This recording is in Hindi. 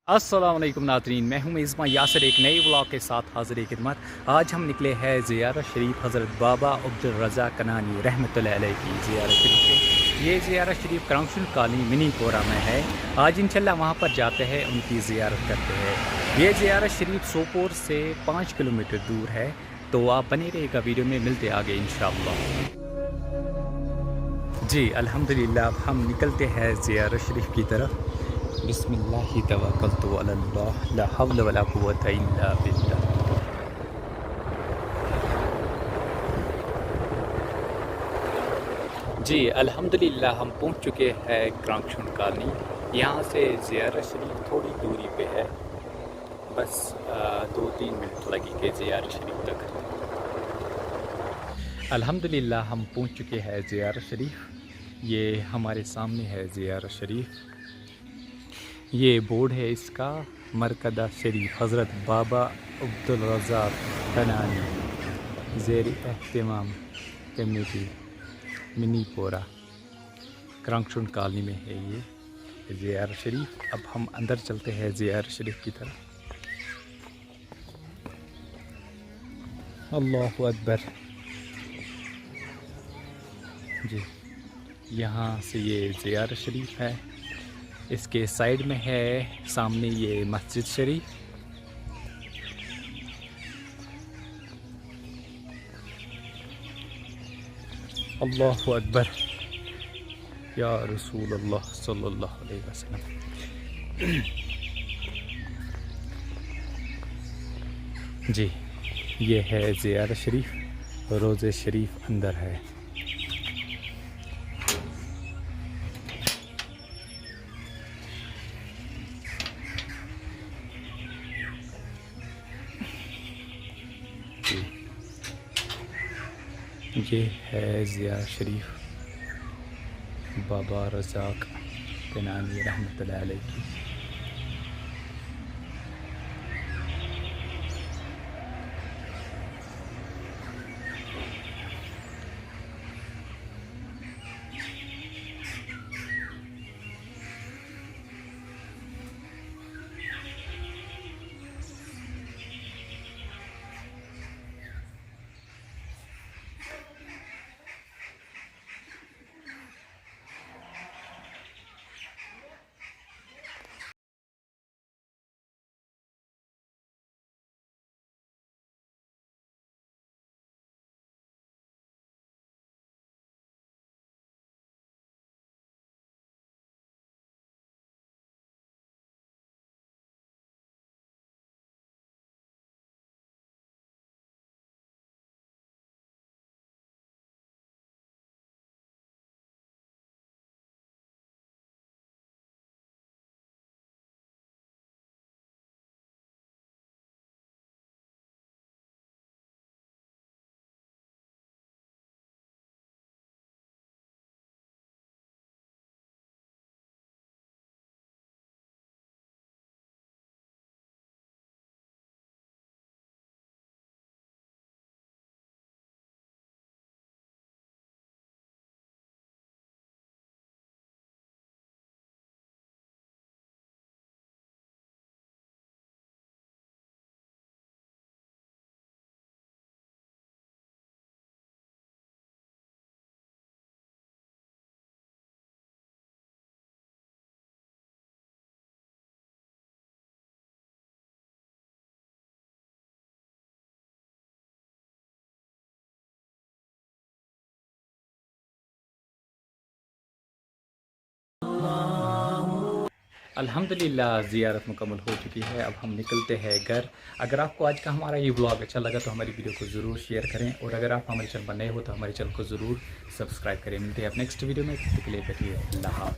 अस्सलाम वालेकुम नाज़रीन, मैं हूं मेज़बान यासर एक नई व्लॉग के साथ हाज़िर खिदमत। आज हम निकले हैं ज़ियारत शरीफ हज़रत बाबा अब्दुल रज़्ज़ाक़ कनानी रहमतुल्लाह अलैह की ज़ियारत शरीफ से। ये ज़ियारत शरीफ कराउंशन कॉलोनी मिनीपोरा में है। आज इंशाल्लाह वहां पर जाते हैं, उनकी ज़ियारत करते हैं। ये ज़ियारत शरीफ सोपोर से 5 किलोमीटर दूर है, तो आप बने रहिएगा, वीडियो में मिलते आगे इंशाअल्लाह। जी अल्हम्दुलिल्लाह, अब हम निकलते हैं ज़ियारत शरीफ की तरफ। बिस्मिल्लाहि तवक्कलतु अलल्लाह ला हव्ला वला कुव्वता इल्ला बिल्लाह। जी अल्हम्दुलिल्लाह, हम पहुंच चुके हैं कराउंशन कॉलोनी। यहाँ से ज़ियारत शरीफ थोड़ी दूरी पे है, बस 2-3 मिनट लगेंगे ज़ियारत शरीफ तक। अल्हम्दुलिल्लाह, हम पहुंच चुके हैं ज़ियारत शरीफ। ये हमारे सामने है ज़ियारत शरीफ। ये बोर्ड है इसका, मरकज़ शरीफ हज़रत बाबा अब्दुल रज़्ज़ाक़ कनानी ज़ेर एहतमाम कमेटी मिनीपोरा कराउंशन कॉलोनी में है ये ज़ियारत शरीफ। अब हम अंदर चलते हैं ज़ियारत शरीफ की तरफ। अल्लाहु अकबर। जी, यहाँ से ये ज़ियारत शरीफ है। इसके साइड में है सामने ये मस्जिद शरीफ। अल्लाहु अकबर या रसूल अल्लाह सल्लल्लाहु अलैहि वसल्लम। जी, ये है ज़ियारत शरीफ, रोज़े शरीफ अंदर है। ये है ज़ियारत शरीफ बाबा रज़्ज़ाक़ कनानी रहमतुल्लाह अलैह की। अल्हम्दुलिल्लाह, ज़ियारत मुकम्मल हो चुकी है। अब हम निकलते हैं घर। अगर आपको आज का हमारा ये व्लॉग अच्छा लगा तो हमारी वीडियो को ज़रूर शेयर करें, और अगर आप हमारे चैनल पर नए हो तो हमारे चैनल को ज़रूर सब्सक्राइब करें। मिलते हैं आप नेक्स्ट वीडियो में। तब तक के लिए बैठिए। अल्लाह हाफ़िज़।